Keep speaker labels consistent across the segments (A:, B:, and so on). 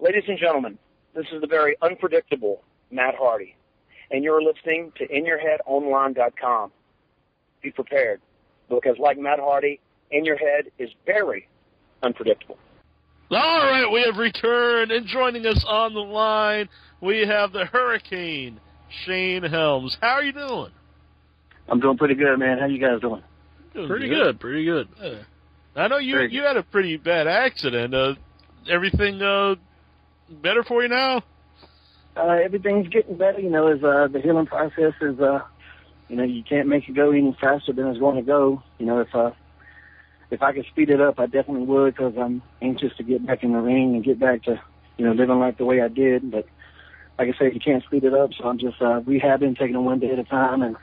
A: Ladies and gentlemen, this is the very unpredictable Matt Hardy, and you're listening to InYourHeadOnline.com. Be prepared, because like Matt Hardy, In Your Head is very unpredictable.
B: All right, we have returned, and joining us on the line, we have the Hurricane, Shane Helms. How are you doing?
C: I'm doing pretty good, man. How you guys doing?
B: Pretty good. I know you had a pretty bad accident. Everything better for you now?
C: Everything's getting better, as the healing process is, you can't make it go any faster than it's going to go. If I could speed it up, I definitely would, because I'm anxious to get back in the ring and get back to, living life the way I did. But like I said, you can't speed it up, so I'm just rehabbing, taking it one day at a time, and,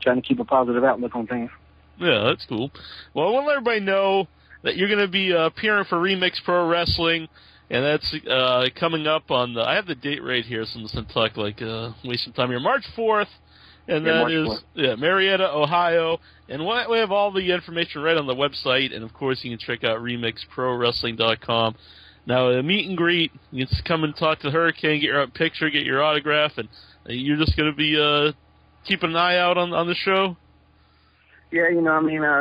C: trying to keep a positive outlook on things.
B: Yeah, that's cool. Well, I want to let everybody know that you're going to be appearing for Remix Pro Wrestling, and that's coming up on I have the date right here, so I'm talk waste some time here. March 4th, and that is Marietta, Ohio. And we have all the information right on the website, and of course you can check out RemixProWrestling.com. Now, a meet and greet, you can come and talk to the Hurricane, get your picture, get your autograph, and you're just going to be keeping an eye out on the show?
C: Yeah,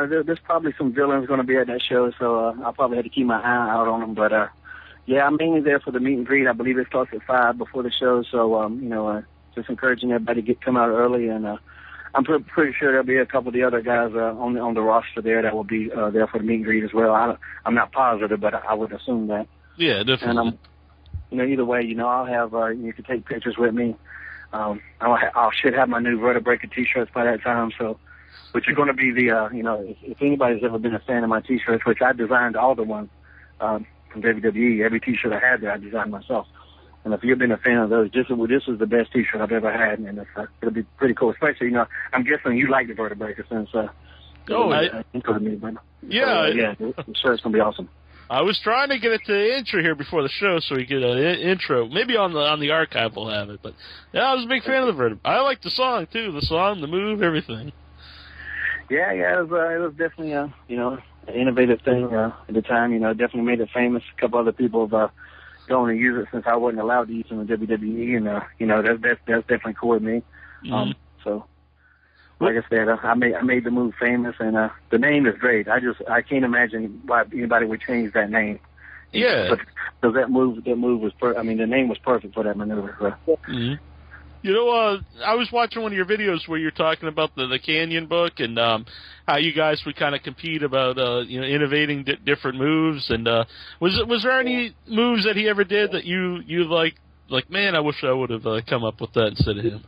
C: there's probably some villains going to be at that show, so I'll probably have to keep my eye out on them. But, I'm mainly there for the meet and greet. I believe it starts at 5 before the show, so, just encouraging everybody to come out early. And I'm pretty sure there'll be a couple of the other guys on the roster there that will be there for the meet and greet as well. I'm not positive, but I would assume that.
B: Yeah, definitely.
C: And, either way, I'll have, you can take pictures with me. I should have my new Vertebreaker T-shirts by that time, so, which are going to be the, if anybody's ever been a fan of my T-shirts, which I designed all the ones from WWE, every T-shirt I had there, I designed myself. And if you've been a fan of those, this is the best T-shirt I've ever had, and it'll be pretty cool. Especially, I'm guessing you like the Vertebreaker since included me. But, the shirt's going to be awesome.
B: I was trying to get it to intro here before the show so we get an intro. Maybe on the archive we'll have it. But, I was a big fan of the Vertebreaker. I like the song, too. The song, the move, everything.
C: Yeah, it was definitely, an innovative thing at the time. Definitely made it famous. A couple other people have gone to use it since I wasn't allowed to use it in the WWE. And, that's definitely cool with me.
B: Mm-hmm.
C: So, like I said, I made the move famous, and the name is great. I can't imagine why anybody would change that name.
B: Yeah.
C: Because that move was the name was perfect for that maneuver. So.
B: Mm-hmm. I was watching one of your videos where you're talking about the Canyon book and how you guys would kind of compete about innovating different moves. And was there any moves that he ever did that you like? Man, I wish I would have come up with that instead of him.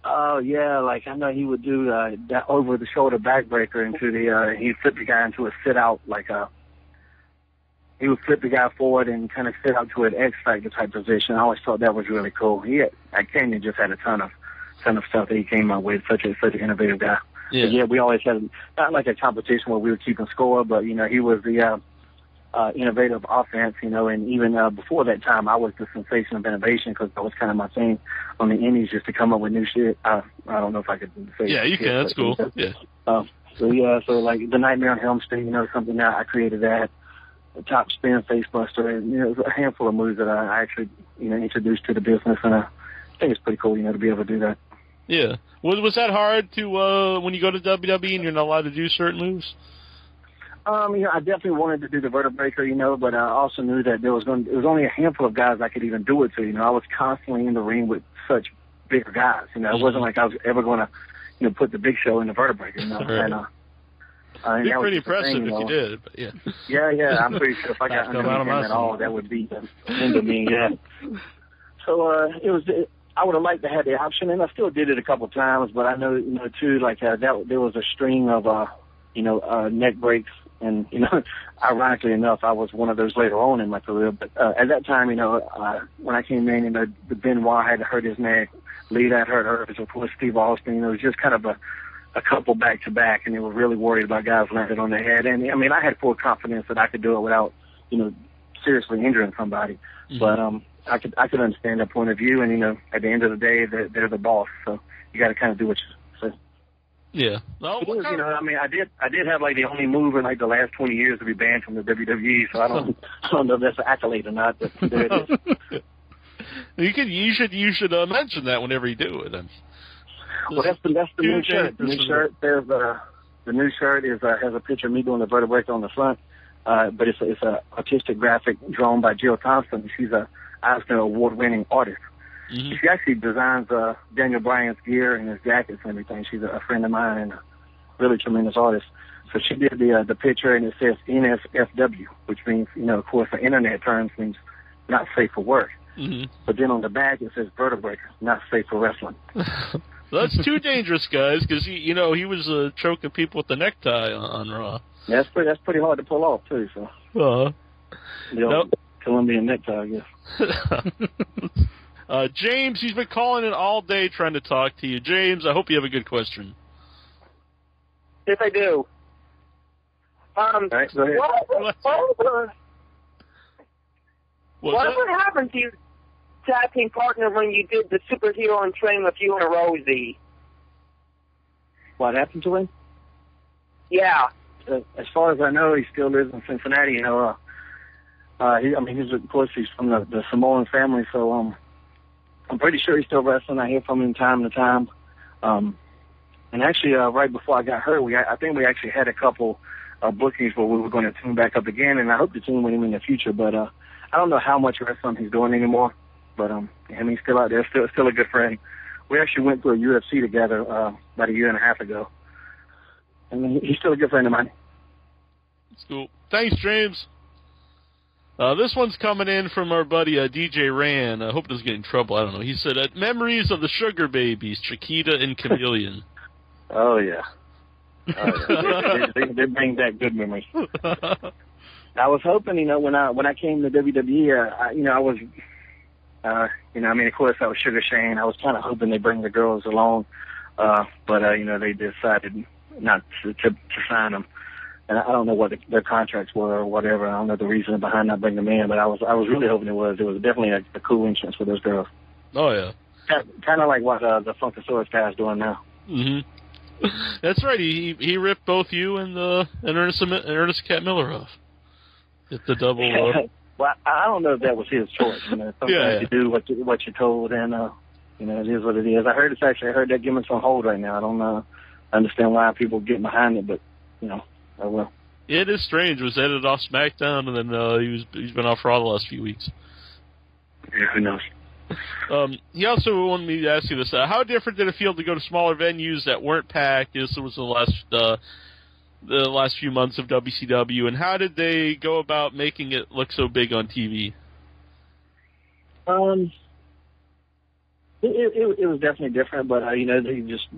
C: Oh, yeah, I know he would do that over-the-shoulder backbreaker he'd flip the guy into a sit-out, he would flip the guy forward and kind of sit out to an X-Factor type position. I always thought that was really cool. Canyon just had a ton of stuff that he came up with, such an innovative guy.
B: Yeah.
C: We always had, not like a competition where we were keeping score, but, he was the innovative offense, and even before that time, I was the sensation of innovation because that was kind of my thing on the indies, just to come up with new shit. I don't know if I could say
B: yeah, you can. That's cool. Yeah.
C: So the Nightmare on Helm Street, something that I created that. The top spin, face buster, and it was a handful of moves that I actually, introduced to the business, and I think it's pretty cool, to be able to do that.
B: Yeah. Was that hard to when you go to WWE and you're not allowed to do certain moves?
C: I definitely wanted to do the Vertebreaker, but I also knew that there was only a handful of guys I could even do it to. I was constantly in the ring with such bigger guys. It wasn't like I was ever going to, put the Big Show in the Vertebreaker.
B: Right. And
C: you're
B: pretty impressive if you did, but yeah.
C: Yeah, I'm pretty sure if I got under him at all, that would be the end of me. Yeah. So I would have liked to have the option, and I still did it a couple times. But I know, too, there was a string of neck breaks. And, ironically enough, I was one of those later on in my career. But at that time, when I came in, the Benoit had hurt his neck. Lee had hurt hers. Of course, Steve Austin. It was just kind of a couple back-to-back, and they were really worried about guys landing on their head. And, I had full confidence that I could do it without, seriously injuring somebody. Mm-hmm. But I could understand that point of view. And, at the end of the day, they're the boss. So you got to kind of do what you say.
B: Yeah. No,
C: it is, you know, I mean, I did have like the only move in like the last 20 years to be banned from the WWE, so I don't know if that's an accolade or not, but there it is.
B: You should mention that whenever you do it. Then.
C: Well, that's the new shirt. The new shirt. The new shirt has a picture of me doing the vertebrae on the front, but it's a artistic graphic drawn by Jill Thompson. She's a Eisner Award-winning artist. Mm-hmm. She actually designs Daniel Bryan's gear and his jackets and everything. She's a friend of mine and a really tremendous artist. So she did the picture, and it says NSFW, which means, you know, of course, the internet terms means not safe for work. Mm-hmm. But then on the back it says vertebrae, not safe for wrestling.
B: That's too dangerous, guys, because he was choking people with the necktie on Raw.
C: Yeah, that's pretty hard to pull off too. So, nope. Colombian necktie, I guess.
B: James, he's been calling in all day trying to talk to you. James, I hope you have a good question.
A: Yes, I do.
C: Right, go ahead.
A: What happened to your tag team partner when you did the superhero and train with you and Rosie?
C: What happened to him?
A: Yeah.
C: As far as I know, he still lives in Cincinnati. You know, of course he's from the Samoan family, so I'm pretty sure he's still wrestling. I hear from him time to time. And actually, right before I got hurt, I think we actually had a couple bookings where we were going to tune back up again, and I hope to tune with him in the future. But I don't know how much wrestling he's doing anymore. But he's still out there, still a good friend. We actually went to a UFC together about a year and a half ago. And he's still a good friend of mine.
B: That's cool. Thanks, James. This one's coming in from our buddy DJ Rand. I hope he doesn't get in trouble. I don't know. He said, memories of the Sugar Babies, Chiquita and Chameleon.
C: Oh, yeah. They bring back good memories. I was hoping, you know, when I came to WWE, I was, of course, I was Sugar Shane. I was kind of hoping they bring the girls along, but they decided not to sign them. And I don't know what their contracts were or whatever. I don't know the reason behind not bringing them in, but I was really hoping it was definitely a cool entrance for those girls.
B: Oh, yeah.
C: Kind of like what the Funkasaurus guy is doing now.
B: Mm-hmm. That's right. He ripped both you and Ernest Cat Miller off. It's the double.
C: Well, I don't know if that was his choice. You know, sometimes you do what you're told, and it is what it is. I heard that gimmick's on hold right now. I don't understand why people get behind it, but oh well.
B: It is strange. It was edited off SmackDown, and then he's been off Raw the last few weeks.
C: Yeah, who knows?
B: He also wanted me to ask you this: how different did it feel to go to smaller venues that weren't packed? This was the last few months of WCW, and how did they go about making it look so big on TV?
C: It was definitely different, but they just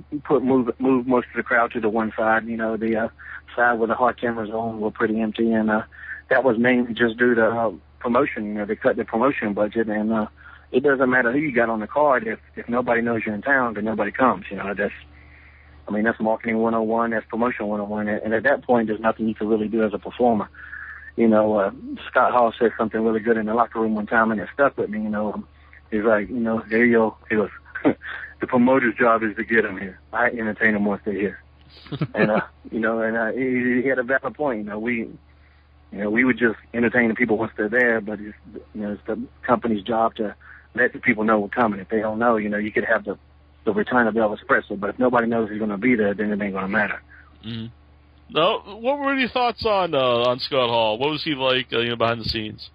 C: move most of the crowd to the one side. The side where the hard cameras on were pretty empty, and that was mainly just due to promotion. They cut the promotion budget, and it doesn't matter who you got on the card. If nobody knows you're in town, then nobody comes. That's marketing 101. That's promotion 101. And at that point, there's nothing you can really do as a performer. Scott Hall said something really good in the locker room one time, and it stuck with me. He's like, there you go. He goes, the promoter's job is to get them here. I entertain them once they're here. And, he had a valid point. We would just entertain the people once they're there, but it's the company's job to let the people know we're coming. If they don't know, you could have the return of Elvis Presley, but if nobody knows he's going to be there, then it ain't going to matter.
B: Mm-hmm. No, what were your thoughts on Scott Hall? What was he like, behind the scenes?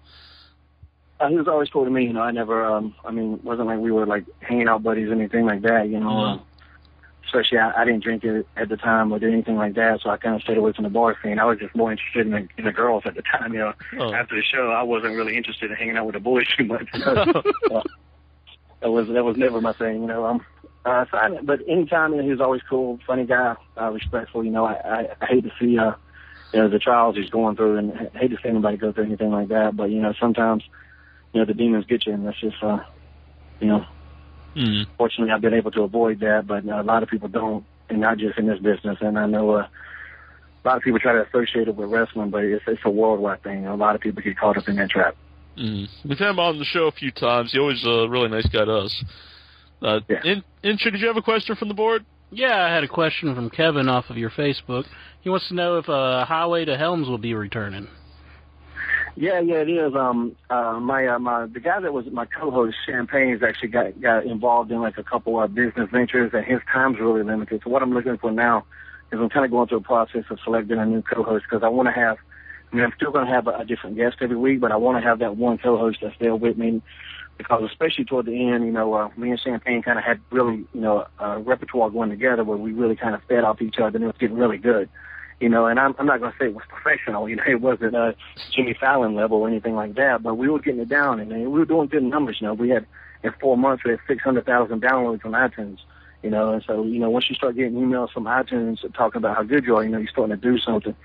C: He was always cool to me. I never, it wasn't like we were like hanging out buddies or anything like that.
B: Mm-hmm.
C: Especially I didn't drink it at the time or did anything like that, so I kind of stayed away from the bar scene. I was just more interested in the girls at the time. After the show, I wasn't really interested in hanging out with the boys too much. That was never my thing. But anytime, he was always cool, funny guy, respectful. I hate to see the trials he's going through, and I hate to see anybody go through anything like that. But sometimes the demons get you, and that's just Fortunately, I've been able to avoid that, but a lot of people don't, and not just in this business. And I know a lot of people try to associate it with wrestling, but it's a worldwide thing. A lot of people get caught up in that trap.
B: We've had him on the show a few times. He's always a really nice guy to us.
C: Yeah.
B: Incher, did you have a question from the board?
D: Yeah, I had a question from Kevin off of your Facebook. He wants to know if Highway to Helms will be returning.
C: Yeah, it is. The guy that was my co-host, Champagne's actually got involved in like a couple of business ventures, and his time's really limited. So what I'm looking for now is I'm kind of going through a process of selecting a new co-host because I want to have. I mean, I'm still going to have a different guest every week, but I want to have that one co-host that's there with me because especially toward the end, me and Champagne kind of had really, a repertoire going together where we really kind of fed off each other and it was getting really good. And I'm not going to say it was professional. It wasn't Jimmy Fallon level or anything like that, but we were getting it down and we were doing good numbers. We had, in 4 months, we had 600,000 downloads on iTunes. And so, once you start getting emails from iTunes talking about how good you are, you're starting to do something.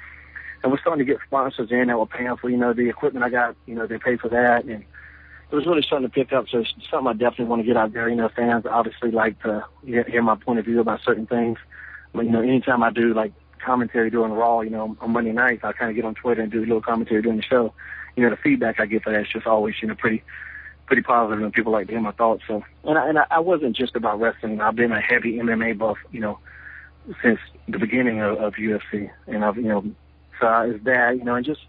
C: And we're starting to get sponsors in that were paying for, the equipment I got, they pay for that. And it was really starting to pick up. So it's something I definitely want to get out there. Fans obviously like to hear my point of view about certain things. But, anytime I do, like, commentary during Raw, on Monday nights, I kind of get on Twitter and do a little commentary during the show. The feedback I get for that is just always, pretty positive, and people like to hear my thoughts. So, and I wasn't just about wrestling. I've been a heavy MMA buff, since the beginning of UFC. And I've, so it's that, and just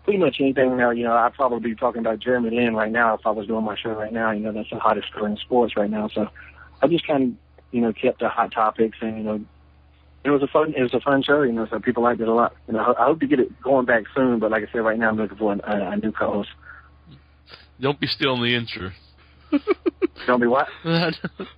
C: pretty much anything now, I'd probably be talking about Jeremy Lin right now if I was doing my show right now. That's the hottest story in sports right now. So I just kind of, kept the hot topics and, it was a fun show, so people liked it a lot. I hope to get it going back soon, but like I said, right now I'm looking for a new co-host.
B: Don't be stealing the intro.
C: Don't be what?
B: No,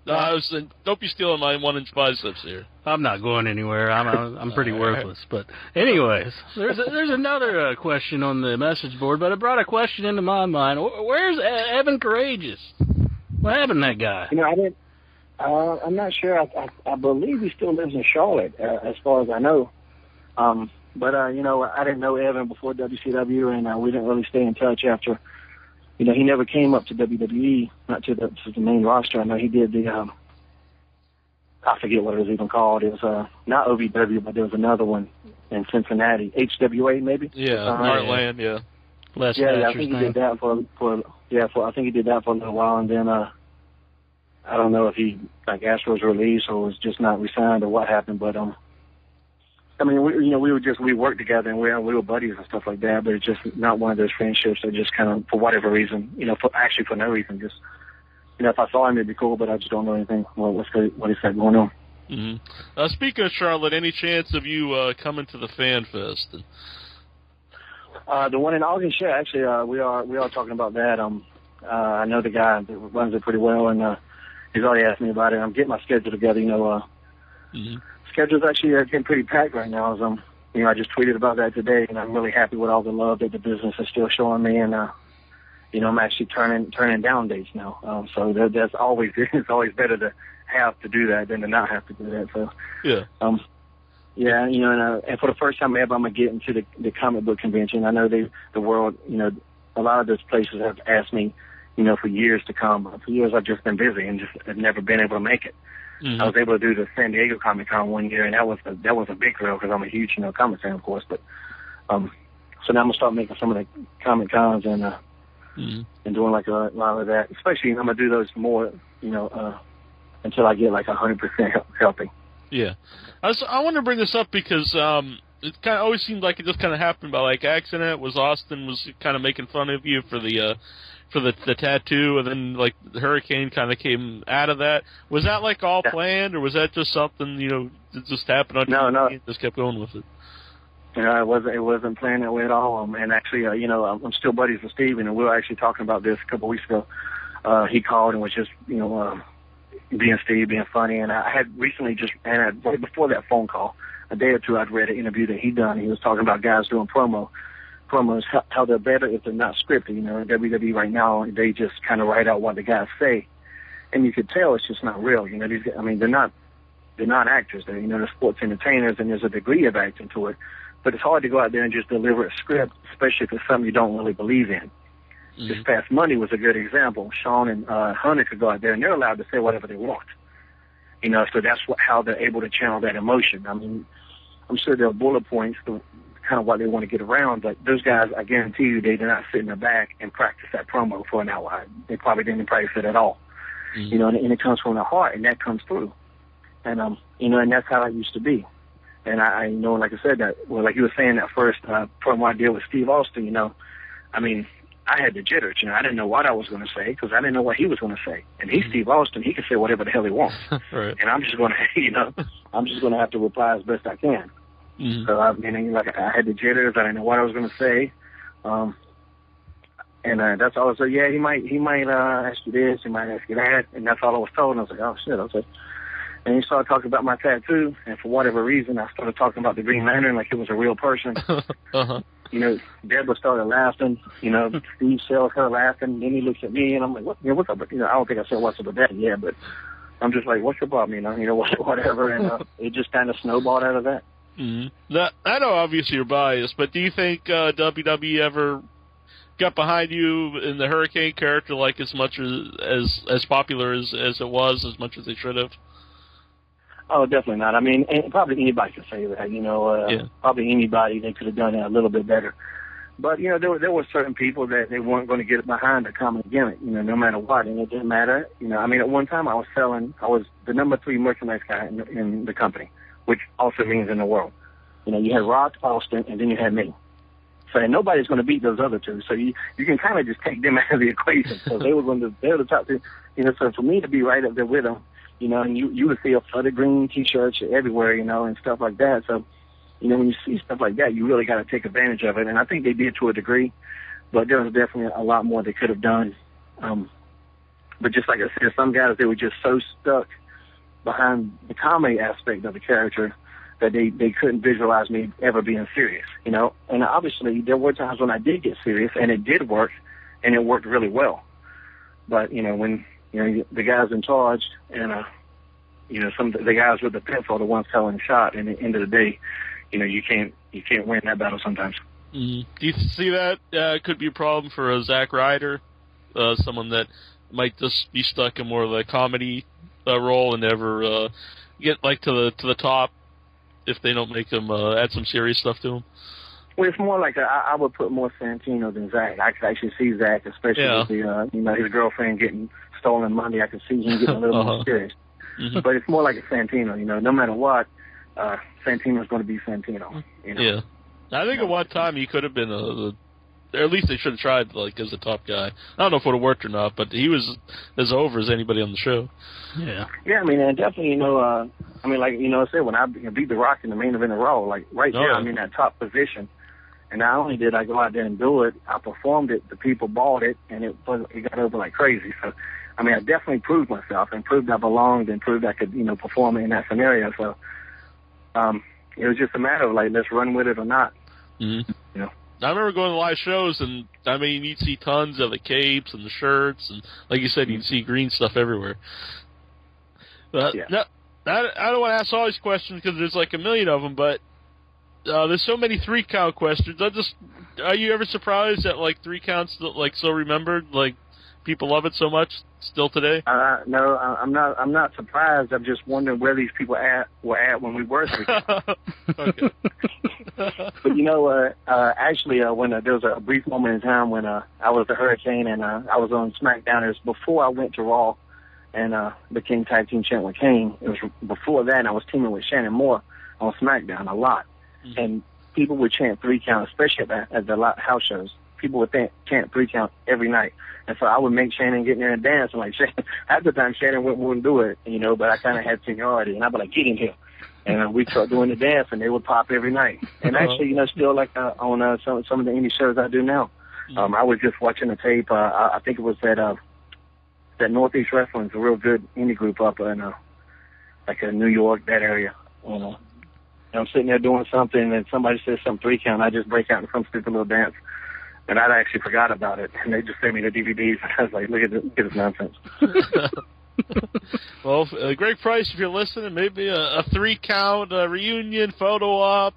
B: I was saying, don't be stealing my 1-inch biceps here.
D: I'm not going anywhere. I'm pretty worthless. But anyways, there's another question on the message board, but it brought a question into my mind. Where's Evan Courageous? What happened to that guy?
C: I didn't. I'm not sure. I believe he still lives in Charlotte, as far as I know. But I didn't know Evan before WCW, and we didn't really stay in touch after. He never came up to WWE, not to the main roster. I know he did the, I forget what it was even called. It was not OVW, but there was another one in Cincinnati, HWA maybe.
B: Yeah, Heartland. Yeah.
C: I think he did that I think he did that for a little while, and then I don't know if he asked for his release or was just not re-signed or what happened, but we worked together and we were buddies and stuff like that, but it's just not one of those friendships that just kind of, for whatever reason, for no reason, just, if I saw him it'd be cool, but I just don't know anything what he's got going on.
B: Mm-hmm. Speaking of Charlotte, any chance of you coming to the Fan Fest?
C: The one in August, yeah, actually, we are talking about that. I know the guy that runs it pretty well, and he's already asked me about it. I'm getting my schedule together, Schedule's actually getting pretty packed right now. I just tweeted about that today, and I'm really happy with all the love that the business is still showing me, and I'm actually turning down dates now. So that's always it's always better to have to do that than to not have to do that. So
B: yeah,
C: and for the first time ever, I'm gonna get into the comic book convention. I know the world, a lot of those places have asked me, for years to come. But for years, I've just been busy and just have never been able to make it.
B: Mm-hmm.
C: I was able to do the San Diego Comic Con one year, and that was a big thrill because I'm a huge, comic fan, of course. But so now I'm gonna start making some of the Comic Cons and doing like a lot of that. Especially I'm gonna do those more, until I get like 100% healthy.
B: Yeah, I want to bring this up because it kind of always seemed like it just kind of happened by like accident. Austin was kind of making fun of you for the tattoo, and then like the hurricane kind of came out of that. Was that like all planned, or was that just something that just happened on
C: No.
B: Just kept going with it?
C: It wasn't planned that way at all. And actually, I'm still buddies with Steven, and we were actually talking about this a couple of weeks ago. He called and was just being Steve, being funny, and I had recently right before that phone call, a day or two, I'd read an interview that he'd done. He was talking about guys doing promos, how they're better if they're not scripted. In WWE right now, they just kind of write out what the guys say, and you could tell it's just not real. They're not actors. They're sports entertainers, and there's a degree of acting to it. But it's hard to go out there and just deliver a script, especially if it's something you don't really believe in. Mm-hmm. This past Monday was a good example. Sean and Hunter could go out there, and they're allowed to say whatever they want. So that's how they're able to channel that emotion. I'm sure there are bullet points to kind of what they want to get around, but those guys, I guarantee you, they did not sit in the back and practice that promo for an hour. They probably didn't practice it at all. Mm-hmm. And it comes from the heart, and that comes through. And and that's how it used to be. And I like I said, that, well, like you were saying, that first promo I did with Steve Austin, I mean, I had the jitters, I didn't know what I was going to say because I didn't know what he was going to say. And he's Steve Austin, he can say whatever the hell he wants.
B: Right.
C: And I'm just going to, I'm just going to have to reply as best I can.
B: Mm-hmm.
C: So I had the jitters, I didn't know what I was going to say. And that's all I said. Yeah, he might ask you this, he might ask you that, and that's all I was told. And I was like, oh shit, okay. And he started talking about my tattoo, and for whatever reason, I started talking about the Green Lantern like it was a real person.
B: Uh-huh.
C: Deborah started laughing. Steve Sell started laughing. Then he looks at me, and I'm like, what's up? I don't think I said what's up with that yet, but I'm just like, what's your problem? Whatever. And it just kind of snowballed out of that.
B: Mm-hmm. I know obviously you're biased, but do you think WWE ever got behind you in the Hurricane character like as much as popular as it was, as much as they should have?
C: Oh, definitely not. I mean, and probably anybody could say that, Probably anybody, they could have done it a little bit better. But, there were certain people that they weren't going to get behind a common gimmick, no matter what. And it didn't matter. I mean, at one time I was the number 3 merchandise guy in the company, which also means in the world. You had Rock, Austin, and then you had me. So and nobody's going to beat those other two. So you can kind of just take them out of the equation. So they were the top 2. So for me to be right up there with them, and you would see a flooded green T-shirts everywhere, and stuff like that. So, when you see stuff like that, you really got to take advantage of it. And I think they did to a degree, but there was definitely a lot more they could have done. But just like I said, some guys, they were just so stuck behind the comedy aspect of the character that they couldn't visualize me ever being serious, And obviously there were times when I did get serious, and it did work, and it worked really well. But, when the guys in charge and, some of the guys with the pencil are the ones calling the shot. And at the end of the day, you can't win that battle sometimes.
B: Mm-hmm. Do you see that could be a problem for Zack Ryder, someone that might just be stuck in more of a comedy role and never get to the top if they don't make him add some serious stuff to him?
C: Well, it's more like I would put more Santino than Zack. I could actually see Zack, especially with the his girlfriend getting stolen money. I could see him getting a little more serious. Mm-hmm. But it's more like a Santino. No matter what, Santino's going to be Santino.
B: Yeah, I think at one time he could have been or at least they should have tried as a top guy. I don't know if it would have worked or not, but he was as over as anybody on the show.
D: Yeah.
C: Yeah, I mean, and definitely, I said, when I beat The Rock in the main event of Raw, there, I'm in that top position. And not only did I go out there and do it, I performed it, the people bought it, and it got over like crazy. So, I mean, I definitely proved myself and proved I belonged and proved I could, perform in that scenario. So, it was just a matter of, let's run with it or not.
B: Mm-hmm. I remember going to live shows, and, I mean, you'd see tons of the capes and the shirts, and like you said, you'd see green stuff everywhere. But no, I don't want to ask all these questions because there's a million of them, but there's so many 3-count questions. Are you ever surprised that 3 counts so remembered? People love it so much still today?
C: No, I'm not surprised. I'm just wondering where these people were at when we were 3 counts.
B: Okay.
C: But actually, when there was a brief moment in time when I was the Hurricane and I was on SmackDown. It was before I went to Raw and became tag team champ with Kane. It was before that, and I was teaming with Shannon Moore on SmackDown a lot. Mm-hmm. And people would chant 3 count, especially at the house shows. People would chant 3 count every night. And so I would make Shannon get in there and dance. And half the time Shannon wouldn't do it, but I kind of had seniority. And I'd be like, get in here. And we'd start doing the dance, and they would pop every night. And actually, still on some of the indie shows I do now. I was just watching a tape. I think it was that Northeast Wrestling is a real good indie group up in New York, that area. And I'm sitting there doing something, and somebody says some 3 count. I just break out in some stupid little dance. And I actually forgot about it, and they just sent me the DVDs. And I was like, look at this nonsense.
B: Well, Greg Price, if you're listening, maybe a 3-count reunion photo op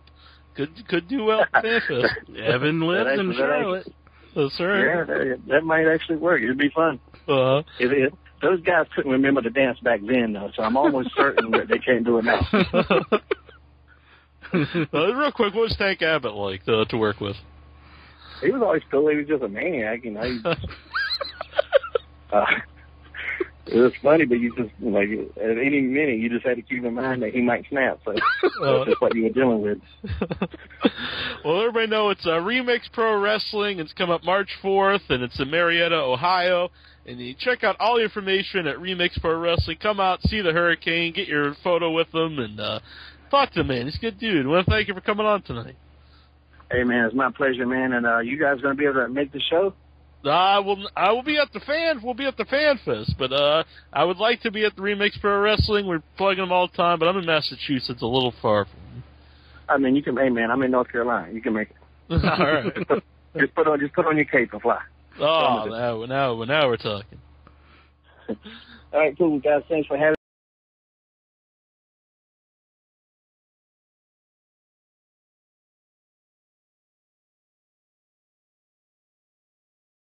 B: could do well at Memphis.
D: Evan lives in Charlotte.
B: That's right.
C: Yeah, that might actually work. It'd be fun. Those guys couldn't remember the dance back then, though, so I'm almost certain that they can't do it now.
B: Real quick, what was Tank Abbott like to work with?
C: He was always cool. He was just a maniac, It was funny, but you just, like, at any minute, you just had to keep in mind that he might snap. So that's just what you were dealing with.
B: Well, everybody know it's Remix Pro Wrestling. It's come up March 4th, and it's in Marietta, Ohio. And you check out all the information at Remix Pro Wrestling. Come out, see the Hurricane, get your photo with him, and talk to him, man. He's a good dude. I want to thank you for coming on tonight.
C: Hey, man, it's my pleasure, man. And you guys going to be able to make the show?
B: I will be at the fan. We'll be at the Fan Fest, but I would like to be at the Remix Pro Wrestling. We're plugging them all the time, but I'm in Massachusetts, a little far from me.
C: I mean, you can. Hey, man, I'm in North Carolina. You can make it.
B: All right.
C: just put on your cape and fly.
B: Oh, now we're talking.
C: All right, cool, guys. Thanks for having me.